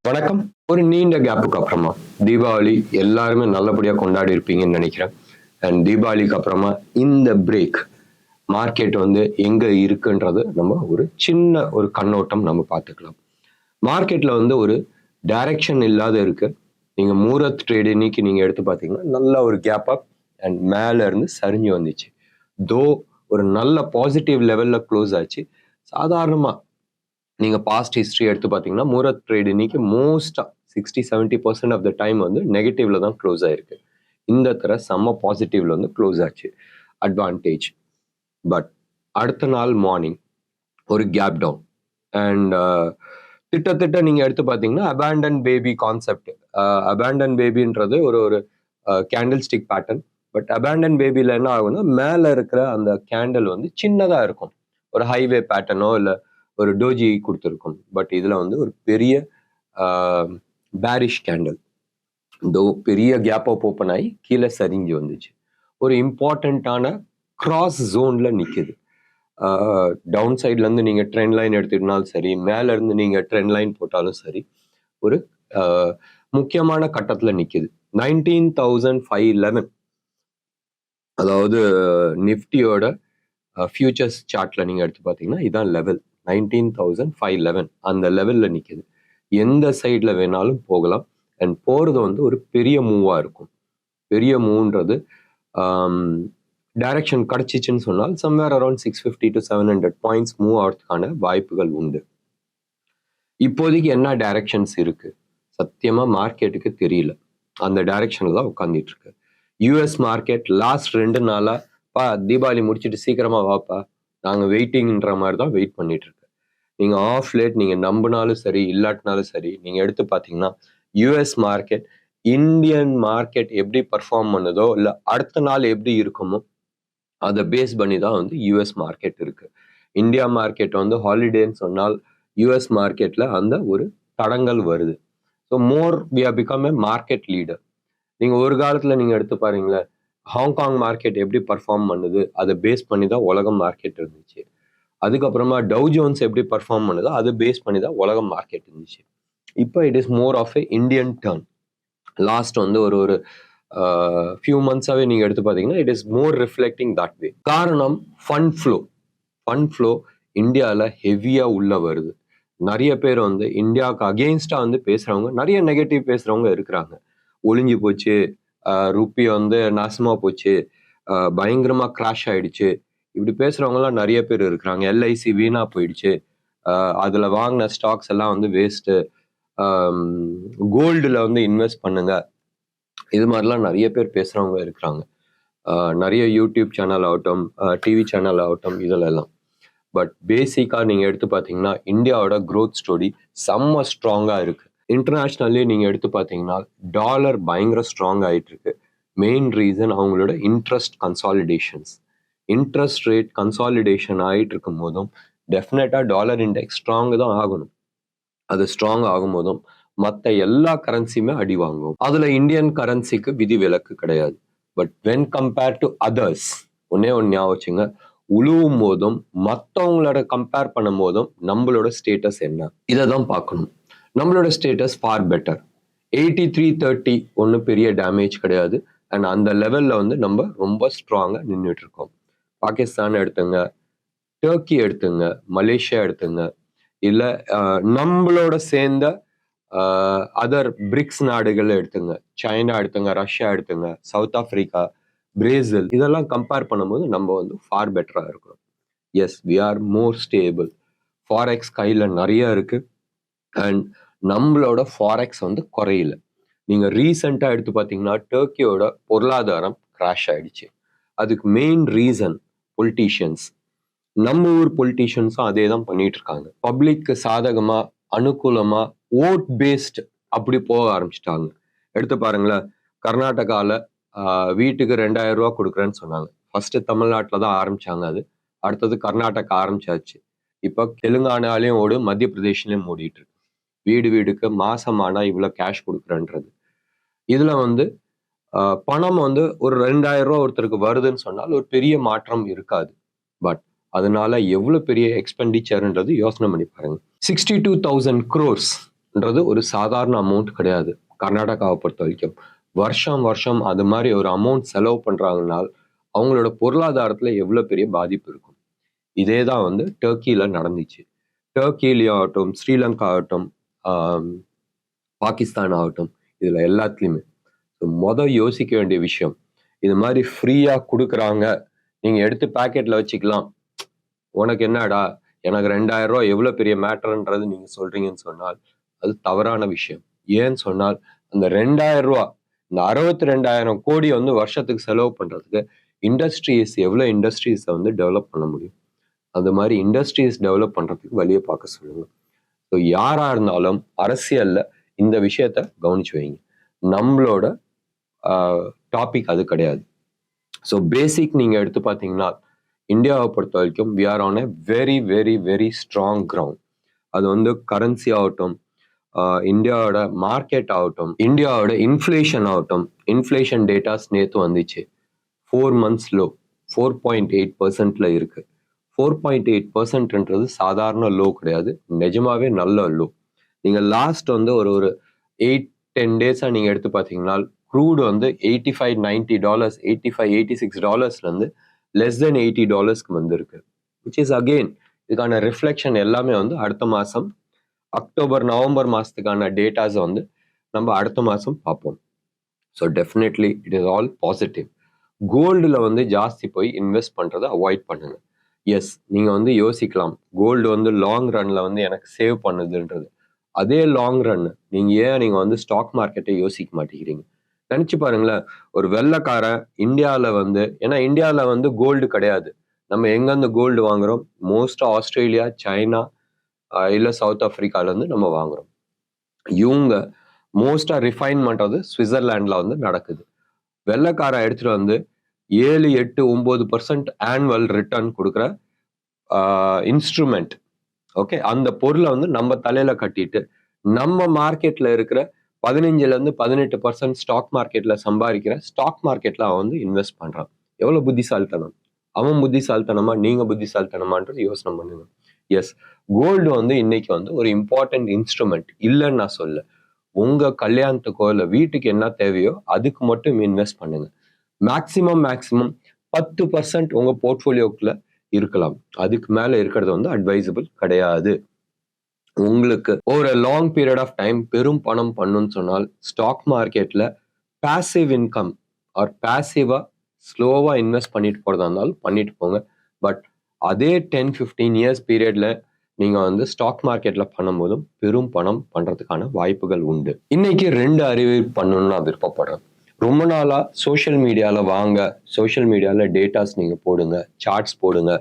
வணக்கம். ஒரு நீண்ட கேப்புக்கு அப்புறமா தீபாவளி எல்லாருமே நல்லபடியா கொண்டாடி இருப்பீங்கன்னு நினைக்கிறேன். அண்ட் தீபாவளிக்கு அப்புறமா இந்த பிரேக் மார்க்கெட் எங்க இருக்குன்றது நம்ம ஒரு சின்ன ஒரு கண்ணோட்டம் நம்ம பார்த்துக்கலாம். மார்க்கெட்ல ஒரு டைரக்ஷன் இல்லாத இருக்கு. நீங்க மூரத் ட்ரேட் இன்னைக்கு நீங்க எடுத்து பார்த்தீங்கன்னா நல்ல ஒரு கேப் அப் அண்ட் மேல இருந்து சரிஞ்சு வந்துச்சு. தோ ஒரு நல்ல பாசிட்டிவ் லெவல்ல க்ளோஸ் ஆச்சு. சாதாரணமா நீங்க பாஸ்ட் ஹிஸ்டரி எடுத்து பார்த்தீங்கன்னா மூரத் ட்ரேட் இன்னைக்கு மோஸ்டா 60-70% ஆஃப் த டைம் நெகட்டிவ்ல தான் க்ளோஸ் ஆயிருக்கு. இந்த தர செம்ம பாசிட்டிவ்ல க்ளோஸ் ஆச்சு. அட்வான்டேஜ். பட் அடுத்த நாள் மார்னிங் ஒரு கேப் டவுன் அண்ட் திட்டத்திட்ட நீங்க எடுத்து பார்த்தீங்கன்னா அபேண்டன் பேபி கான்செப்ட். அபேண்டன் பேபின்றது ஒரு ஒரு candle stick pattern. But abandoned பேபில என்ன ஆகும்னா மேல இருக்கிற அந்த கேண்டில் சின்னதா இருக்கும். ஒரு ஹைவே பேட்டர்னோ இல்லை ஒரு டோஜி கொடுத்துருக்கும். பட் இதுல ஒரு பெரிய பேரிஷ் கேண்டில். இதோ பெரிய கேப் அப் ஓப்பன் ஆகி கீழே சரிஞ்சு வந்துச்சு. ஒரு இம்பார்ட்டண்ட்டான கிராஸ் ஜோன்ல நிக்குது. டவுன் சைட்ல இருந்து நீங்க ட்ரெண்ட் லைன் எடுத்துக்கிட்டாலும் சரி, மேல இருந்து நீங்க ட்ரெண்ட் லைன் போட்டாலும் சரி, ஒரு முக்கியமான கட்டத்துல நிக்குது. 19,511 அதாவது நிஃப்டியோட ஃபியூச்சர்ஸ் சார்ட்ல நீங்க எடுத்து பார்த்தீங்கன்னா இதான் லெவல் 19,511 அந்த லெவல்ல நிக்குது. எந்த சைட்ல வேணாலும் போகலாம். அண்ட் போறது ஒரு பெரிய மூவா இருக்கும். பெரிய மூவ்ன்றது டைரக்ஷன் கிடைச்சிச்சுன்னு சொன்னால் somewhere around 650 to 700 points move ஆகிறதுக்கான வாய்ப்புகள் உண்டு. இப்போதைக்கு என்ன டைரக்ஷன்ஸ் இருக்கு சத்தியமா மார்க்கெட்டுக்கு தெரியல. அந்த டைரக்ஷன்ல தான் உட்காந்துட்டு இருக்கு. யூஎஸ் மார்க்கெட் லாஸ்ட் 2 நாளா தீபாவளி முடிச்சுட்டு சீக்கிரமா வாப்பா நாங்க வெயிட்டிங்ன்ற மாதிரி தான் வெயிட் பண்ணிட்டு இருக்கு. நீங்க ஆஃப் லேட் நீங்க நம்பினாலும் சரி இல்லாட்டினாலும் சரி நீங்க எடுத்து பார்த்தீங்கன்னா யூஎஸ் மார்க்கெட் இந்தியன் மார்க்கெட் எப்படி பர்ஃபார்ம் பண்ணுதோ இல்லை அடுத்த நாள் எப்படி இருக்குமோ அதை பேஸ் பண்ணி தான் யூஎஸ் மார்க்கெட் இருக்கு. இந்தியா மார்க்கெட் ஹாலிடேன்னு சொன்னால் யூஎஸ் மார்க்கெட்ல அந்த ஒரு தடங்கள் வருது. So more we are become a market leader. நீங்க ஒரு காலத்துல நீங்க எடுத்து பாருங்களேன், ஹாங்காங் மார்க்கெட் எப்படி பர்ஃபார்ம் பண்ணுது அதை பேஸ் பண்ணி தான் உலகம் மார்க்கெட் இருந்துச்சு. அதுக்கப்புறமா டவ் ஜோன்ஸ் எப்படி பர்ஃபார்ம் பண்ணுதோ அதை பேஸ் பண்ணி தான் உலகம் மார்க்கெட் இருந்துச்சு. இப்போ it is more of a Indian turn. Last ஒரு ஒரு ஃபியூ மந்த்ஸாவே நீங்க எடுத்து பார்த்தீங்கன்னா it is more reflecting that way. காரணம் ஃபண்ட் ஃப்ளோ இந்தியாவில் ஹெவியா உள்ள வருது. நிறைய பேர் இந்தியாவுக்கு அகெயின்ஸ்டா பேசுறவங்க, நிறைய நெகட்டிவ் பேசுறவங்க இருக்கிறாங்க. ஒளிஞ்சு போச்சு, ருப்பி நாசமா போச்சு, பயங்கரமா கிராஷ் ஆயிடுச்சு, இப்படி பேசுறவங்கலாம் நிறைய பேர் இருக்கிறாங்க. எல்ஐசி வீணா போயிடுச்சு, அதுல வாங்கின ஸ்டாக்ஸ் எல்லாம் வேஸ்ட், கோல்டுல இன்வெஸ்ட் பண்ணுங்க, இது மாதிரிலாம் நிறைய பேர் பேசுறவங்க இருக்கிறாங்க. நிறைய யூடியூப் சேனல் ஆகட்டும், டிவி சேனல் ஆகட்டும், இதுல எல்லாம். பட் பேசிக்கா நீங்க எடுத்து பார்த்தீங்கன்னா இந்தியாவோட க்ரோத் ஸ்டோரி செம்ம ஸ்ட்ராங்கா இருக்கு. இன்டர்நேஷ்னல்லி நீங்க எடுத்து பார்த்தீங்கன்னா டாலர் பயங்கர ஸ்ட்ராங் ஆயிட்டு இருக்கு. மெயின் ரீசன் அவங்களோட இன்ட்ரெஸ்ட் ரேட் கன்சாலிடேஷன் ஆகிட்டு இருக்கும் போதும் டெஃபினட்டா டாலர் இண்டெக்ஸ் ஸ்ட்ராங் தான் ஆகணும். அது ஸ்ட்ராங் ஆகும் போதும் மற்ற எல்லா கரன்சியுமே அடி வாங்கும். அதுல இந்தியன் கரன்சிக்கு விதி விலக்கு கிடையாது. But when compare to others, ஒன்னே ஒன்று ஞாபகம் வச்சுங்க, உழுவும் போதும் மற்றவங்களோட கம்பேர் பண்ணும் போதும் நம்மளோட ஸ்டேட்டஸ் என்ன, இதை தான் பார்க்கணும். நம்மளோட ஸ்டேட்டஸ் ஃபார் பெட்டர். 8330 ஒன்றும் பெரிய டேமேஜ் கிடையாது. அண்ட் அந்த லெவல்ல நம்ம ரொம்ப ஸ்ட்ராங்கா நின்றுட்டு இருக்கோம். பாகிஸ்தான் எடுத்துங்க, டர்க்கி எடுத்துங்க, மலேசியா எடுத்துங்க, இல்ல நம்மளோட சேர்ந்த அதர் பிரிக்ஸ் நாடுகள் எடுத்துங்க, சைனா எடுத்துங்க, ரஷ்யா எடுத்துங்க, சவுத் ஆப்பிரிக்கா, பிரேசில், இதெல்லாம் கம்பேர் பண்ணும்போது நம்ம ஃபார் பெட்டரா இருக்கிறோம். Yes, we are more stable. Forex கையில நிறைய இருக்கு. அண்ட் நம்மளோட ஃபாரெக்ஸ் குறையல. நீங்க ரீசெண்டா எடுத்து பார்த்தீங்கன்னா டர்க்கியோட பொருளாதாரம் கிராஷ் ஆயிடுச்சு. அதுக்கு மெயின் ரீசன் பொலிட்டீஷியன்ஸ். நம்ம ஊர் பொலிட்டீஷியன்ஸும் அதே தான் பண்ணிட்டு இருக்காங்க. பப்ளிக்கு சாதகமா அனுகூலமா ஓட் பேஸ்ட் அப்படி போக ஆரம்பிச்சிட்டாங்க. எடுத்து பாருங்களேன், கர்நாடகால வீட்டுக்கு 2000 ரூபா கொடுக்குறேன்னு சொன்னாங்க. ஃபர்ஸ்ட் தமிழ்நாட்டில் தான் ஆரம்பிச்சாங்க. அது அடுத்தது கர்நாடகா ஆரம்பிச்சாச்சு. இப்போ தெலுங்கானாலையும் ஓடு, மத்திய பிரதேஷ்லயும் ஓடிட்டு இருக்கு. வீடுக்கு மாசமானா இவ்வளவு கேஷ் கொடுக்குறேன்றது. இதுல பணம் ஒரு 2000 ரூபா ஒருத்தருக்கு வருதுன்னு சொன்னால் ஒரு பெரிய மாற்றம் இருக்காது. பட் அதனால எவ்வளவு பெரிய எக்ஸ்பெண்டிச்சர்ன்றது யோசனை பண்ணி பாருங்க. 62,000 crores crores ஒரு சாதாரண அமௌண்ட் கிடையாது. கர்நாடகாவை பொறுத்த வரைக்கும் வருஷம் அது மாதிரி ஒரு அமௌண்ட் செலவு பண்றாங்கனால் அவங்களோட பொருளாதாரத்துல எவ்வளவு பெரிய பாதிப்பு இருக்கும். இதே தான் வந்து டர்க்கியில நடந்துச்சு. டர்க்கிலையும் ஆகட்டும், ஸ்ரீலங்கா ஆகட்டும், பாகிஸ்தான் ஆகட்டும், இதுல எல்லாத்துலயுமே யோசிக்க வேண்டிய விஷயம், இது மாதிரி ஃப்ரீயா கொடுக்குறாங்க, நீங்க எடுத்து பேக்கெட்ல வச்சுக்கலாம், உனக்கு என்னடா எனக்கு 2000 ரூபாய் எவ்வளவு பெரிய மேட்டர்ன்றது நீங்க சொல்றீங்கன்னு சொன்னால் அது தவறான விஷயம். ஏன்னு சொன்னால் அந்த 2000 ரூபாய், இந்த 62,000 கோடி வந்து வருஷத்துக்கு செலவு பண்றதுக்கு எவ்வளவு இண்டஸ்ட்ரீஸை வந்து டெவலப் பண்ண முடியும். அந்த மாதிரி இண்டஸ்ட்ரீஸ் டெவலப் பண்றதுக்கு வழியை பார்க்க சொல்லுங்க. ஸோ யாரா இருந்தாலும் அரசியல்ல இந்த விஷயத்த கவனிச்சு வைங்க. நம்மளோட டாபிக் அது கிடையாது. ஸோ பேசிக் நீங்க எடுத்து பார்த்தீங்கன்னா இந்தியாவை பொறுத்த வரைக்கும் we are on a very very very strong ground. அது வந்து கரன்சி ஆகட்டும், இந்தியாவோட மார்க்கெட் ஆகட்டும், இந்தியாவோட இன்ஃப்ளேஷன் ஆகட்டும், இன்ஃப்ளேஷன் டேட்டாஸ் நேற்று வந்துச்சு. 4 months லோ 4.8% இருக்கு. 4.8%ன்றது சாதாரண லோ கிடையாது, நிஜமாவே நல்ல லோ. நீங்க லாஸ்ட் வந்து ஒரு 8-10 டேஸா நீங்க எடுத்து பார்த்தீங்கன்னா க்ரூட் வந்து $85-90, $85-86 இருந்து லெஸ் தென் $80 வந்திருக்கு. விச் இஸ் அகெயின் இதுக்கான ரிஃப்ளெக்ஷன் எல்லாமே வந்து அடுத்த மாசம் அக்டோபர் நவம்பர் மாசத்துக்கான டேட்டாஸை வந்து நம்ம அடுத்த மாசம் பார்ப்போம். So definitely it is all positive. கோல்டில் வந்து ஜாஸ்தி போய் இன்வெஸ்ட் பண்ணுறதை அவாய்ட் பண்ணுங்க. எஸ், நீங்கள் வந்து யோசிக்கலாம், கோல்டு வந்து லாங் ரன்ல வந்து எனக்கு சேவ் பண்ணுதுன்றது. அதே லாங் ரன் நீங்கள் வந்து ஸ்டாக் மார்க்கெட்டை யோசிக்க மாட்டேங்கிறீங்க. நினச்சி பாருங்களேன், ஒரு வெள்ளைக்காரன் இந்தியாவில் வந்து, ஏன்னா இந்தியாவில் வந்து கோல்டு கிடையாது, நம்ம எங்கேருந்து கோல்டு வாங்குறோம், மோஸ்ட்டாக ஆஸ்திரேலியா, சைனா இல்லை சவுத் ஆஃப்ரிக்காலேருந்து நம்ம வாங்குறோம். இவங்க மோஸ்ட்டாக ரிஃபைன் பண்ணுறது சுவிட்சர்லாண்டில் வந்து நடக்குது. வெள்ளைக்காரன் எடுத்துகிட்டு வந்து 7-8-9% ஆனுவல் ரிட்டர்ன் கொடுக்குற இன்ஸ்ட்ருமெண்ட், ஓகே, அந்த பொருளை வந்து நம்ம தலையில கட்டிட்டு நம்ம மார்க்கெட்ல இருக்கிற 15-18% ஸ்டாக் மார்க்கெட்ல சம்பாதிக்கிற ஸ்டாக் மார்க்கெட்ல அவன் வந்து இன்வெஸ்ட் பண்றான். எவ்வளவு புத்திசாலித்தனம்! அவன் புத்திசாலித்தனமா, நீங்க புத்திசாலித்தனமான்றது யோசனை பண்ணுங்க. எஸ், கோல்டு வந்து இன்னைக்கு வந்து ஒரு இம்பார்ட்டன்ட் இன்ஸ்ட்ருமெண்ட் இல்லைன்னு நான் சொல்ல. உங்க கல்யாணத்துக்கோ இல்லை வீட்டுக்கு என்ன தேவையோ அதுக்கு மட்டும் இன்வெஸ்ட் பண்ணுங்க. மேக்சிமம் 10% உங்க போர்ட்ஃபோலியோக்குள்ள இருக்கலாம். அதுக்கு மேல இருக்கிறது வந்து அட்வைசபிள் கிடையாது. உங்களுக்கு ஒரு லாங் பீரியட் ஆஃப் டைம் பெரும் பணம் பண்ணுன்னு சொன்னால் ஸ்டாக் மார்க்கெட்ல பாசிவ் இன்கம் ஆர் பாசிவா ஸ்லோவா இன்வெஸ்ட் பண்ணிட்டு போறதா இருந்தாலும் பண்ணிட்டு போங்க. பட் அதே 10-15 இயர்ஸ் பீரியட்ல நீங்க வந்து ஸ்டாக் மார்க்கெட்ல பண்ணும்போதும் பெரும் பணம் பண்றதுக்கான வாய்ப்புகள் உண்டு. இன்னைக்கு 2 அறிவிப்பு பண்ணணும்னு நான் விருப்பப்படுறேன். ரொம்ப நாளா சோஷியல் மீடியால வாங்க, சோஷியல் மீடியால டேட்டாஸ் நீங்க போடுங்க, சார்ட்ஸ் போடுங்க,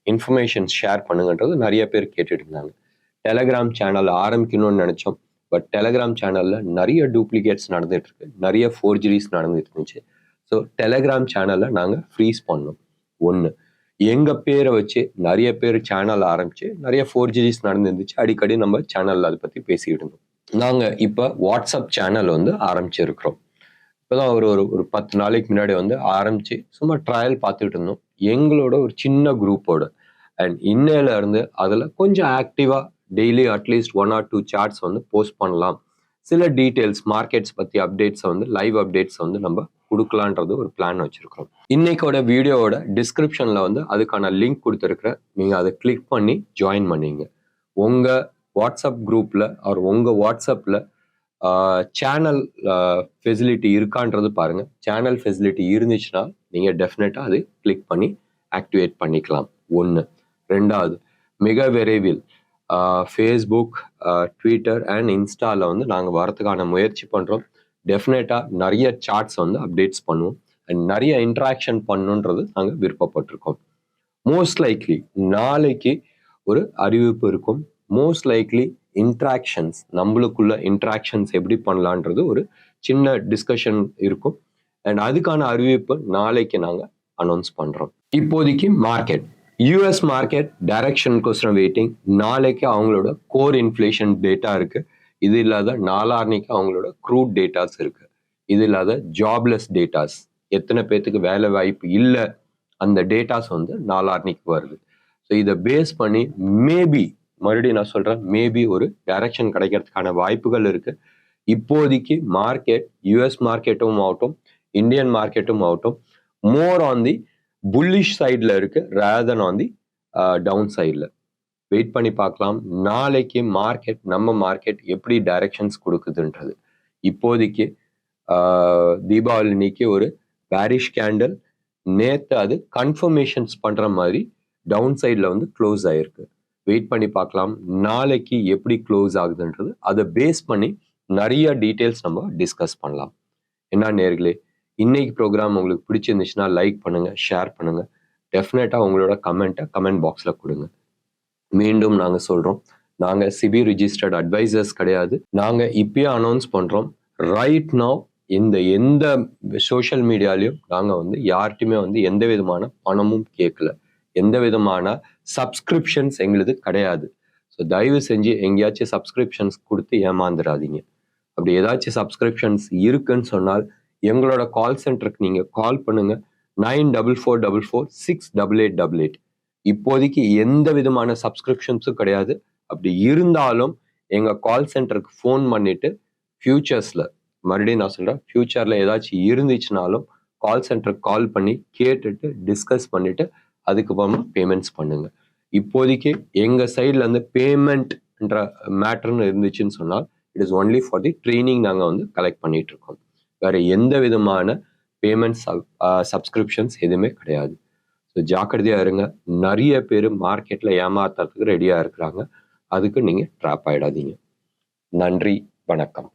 இன்ஃபர்மேஷன் ஷேர் பண்ணுங்கன்றது நிறைய பேர் கேட்டுட்டு இருந்தாங்க. டெலகிராம் சேனல் ஆரம்பிக்கணும்னு நினைச்சோம். பட் டெலகிராம் சேனல்ல நிறைய டூப்ளிகேட்ஸ் நடந்துட்டு இருக்கு, நிறைய ஃபோர்ஜரிஸ் நடந்துட்டு இருந்துச்சு. ஸோ டெலகிராம் சேனல்ல நாங்கள் ஃப்ரீஸ் பண்ணோம். ஒன்று, எங்க பேரை வச்சு நிறைய பேர் சேனல் ஆரம்பிச்சு நிறைய ஃபோர்ஜரிஸ் நடந்துருந்துச்சு. அடிக்கடி நம்ம சேனல்ல அதை பத்தி பேசிக்கிட்டு இருந்தோம். நாங்கள் இப்போ வாட்ஸ்அப் சேனல் வந்து ஆரம்பிச்சிருக்கிறோம். இப்போதான் ஒரு 10 நாளைக்கு முன்னாடி வந்து ஆரம்பிச்சு சும்மா ட்ரையல் பார்த்துட்டு இருந்தோம் எங்களோட ஒரு சின்ன குரூப்போட. அண்ட் இன்னையில இருந்து அதில் கொஞ்சம் ஆக்டிவா டெய்லி அட்லீஸ்ட் 1 or 2 சார்ட்ஸ் வந்து போஸ்ட் பண்ணலாம். சில டீட்டெயில்ஸ் மார்க்கெட்ஸ் பற்றி அப்டேட்ஸை வந்து லைவ் அப்டேட்ஸை வந்து நம்ம கொடுக்கலான்றது ஒரு பிளான் வச்சிருக்கிறோம். இன்னைக்கோட வீடியோவோட டிஸ்கிரிப்ஷன்ல வந்து அதுக்கான லிங்க் கொடுத்துருக்குறேன். நீங்கள் அதை கிளிக் பண்ணி ஜாயின் பண்ணீங்க. உங்கள் வாட்ஸ்அப் குரூப்பில் ஆர் உங்கள் வாட்ஸ்அப்பில் சேனல் ஃபெசிலிட்டி இருக்கான்றது பாருங்க. சேனல் ஃபெசிலிட்டி இருந்துச்சுன்னா நீங்கள் டெஃபினட்டாக அது கிளிக் பண்ணி ஆக்டிவேட் பண்ணிக்கலாம். ஒன்று. ரெண்டாவது, மிக விரைவில் ஃபேஸ்புக், ட்விட்டர் அண்ட் இன்ஸ்டாவில் வந்து நாங்கள் வரதுக்கான முயற்சி பண்ணுறோம். டெஃபினட்டாக நிறைய சார்ட்ஸ் வந்து அப்டேட்ஸ் பண்ணுவோம் அண்ட் நிறைய இன்ட்ராக்ஷன் பண்ணுன்றது நாங்கள் விருப்பப்பட்டிருக்கோம். மோஸ்ட் லைக்லி நாளைக்கு ஒரு அறிவிப்பு இருக்கும். மோஸ்ட் லைக்லி இன்ட்ராக்ஷன்ஸ், நம்மளுக்குள்ள இன்ட்ராக்ஷன்ஸ் எப்படி பண்ணலான்றது ஒரு சின்ன டிஸ்கஷன் இருக்கும். அண்ட் அதுக்கான அறிவிப்பு நாளைக்கு நாங்கள் அனௌன்ஸ் பண்ணுறோம். இப்போதைக்கு மார்க்கெட், யூஎஸ் மார்க்கெட் டைரக்ஷனுக்கோசரம் வெயிட்டிங். நாளைக்கு அவங்களோட கோர் இன்ஃப்ளேஷன் டேட்டா இருக்கு. இது இல்லாத நாளான்னைக்கு அவங்களோட க்ரூட் டேட்டாஸ் இருக்கு. இது இல்லாத ஜாப்லெஸ் டேட்டாஸ், எத்தனை பேர்த்துக்கு வேலை வாய்ப்பு இல்லை, அந்த டேட்டாஸ் வந்து நாளான்னைக்கு வருது. ஸோ இதை பேஸ் பண்ணி மேபி மறுபடியும் நான் சொல்றேன், மேபி ஒரு டைரக்ஷன் கிடைக்கிறதுக்கான வாய்ப்புகள் இருக்கு. இப்போதைக்கு மார்க்கெட் யூஎஸ் மார்க்கெட்டும் ஆகட்டும், இந்தியன் மார்க்கெட்டும் ஆகட்டும், மோர் ஆன் தி புல்லிஷ் சைட்ல இருக்கு rather then on the down சைட்ல. வெயிட் பண்ணி பார்க்கலாம் நாளைக்கு நம்ம மார்க்கெட் எப்படி டைரக்ஷன்ஸ் கொடுக்குதுன்றது. இப்போதைக்கு தீபாவளி இன்னைக்கு ஒரு பேரிஷ் கேண்டில், நேத்து அது கன்ஃபர்மேஷன்ஸ் பண்ற மாதிரி டவுன் சைட்ல வந்து க்ளோஸ் ஆயிருக்கு. வெயிட் பண்ணி பார்க்கலாம் நாளைக்கு எப்படி க்ளோஸ் ஆகுதுன்றது. அதை பேஸ் பண்ணி நிறைய டீட்டெயில்ஸ் நம்ம டிஸ்கஸ் பண்ணலாம். என்ன நேர்களே, இன்னைக்கு ப்ரோக்ராம் உங்களுக்கு பிடிச்சிருந்துச்சுன்னா லைக் பண்ணுங்க, ஷேர் பண்ணுங்க. டெஃபினட்டா உங்களோட கமெண்ட் பாக்ஸ்ல கொடுங்க. மீண்டும் நாங்க சொல்றோம், நாங்க சிபி ரிஜிஸ்டர்ட் அட்வைசர்ஸ் கிடையாது. நாங்க இப்பயே அனௌன்ஸ் பண்றோம், ரைட் நவ் எந்த சோஷியல் மீடியாலையும் நாங்க வந்து யார்கிட்டயுமே வந்து எந்த விதமான பணமும் கேட்கல, எந்த விதமான சப்ஸ்கிரிப்ஷன்ஸ் எங்களுது கிடையாது. ஸோ தயவு செஞ்சு எங்கேயாச்சும் சப்ஸ்கிரிப்ஷன்ஸ் கொடுத்து ஏமாந்துடாதீங்க. அப்படி ஏதாச்சும் சப்ஸ்கிரிப்ஷன்ஸ் இருக்குன்னு சொன்னால் எங்களோட கால் சென்டருக்கு நீங்க கால் பண்ணுங்க, 9444468888. இப்போதைக்கு எந்த விதமான சப்ஸ்கிரிப்ஷன்ஸும் கிடையாது. அப்படி இருந்தாலும் எங்க கால் சென்டருக்கு ஃபோன் பண்ணிட்டு ஃபியூச்சர்ஸ்ல, மறுபடியும் நான் சொல்றேன், ஃபியூச்சர்ல ஏதாச்சும் இருந்துச்சுனாலும் கால் சென்டருக்கு கால் பண்ணி கேட்டுட்டு டிஸ்கஸ் பண்ணிட்டு அதுக்கப்புறமா பேமெண்ட்ஸ் பண்ணுங்க. இப்போதைக்கு எங்க சைட்ல இருந்து பேமெண்ட்ன்ற மேட்டர்னு இருந்துச்சுன்னு சொன்னால் it is only for the training நாங்க வந்து கலெக்ட் பண்ணிட்டு இருக்கோம். வேற எந்த விதமான பேமெண்ட் சப்ஸ்கிரிப்ஷன்ஸ் எதுவுமே கிடையாது. ஸோ ஜாக்கிரதையா இருங்க. நிறைய பேர் மார்க்கெட்ல ஏமாத்துறதுக்கு ரெடியா இருக்கிறாங்க. அதுக்கு நீங்க ட்ராப் ஆயிடாதீங்க. நன்றி, வணக்கம்.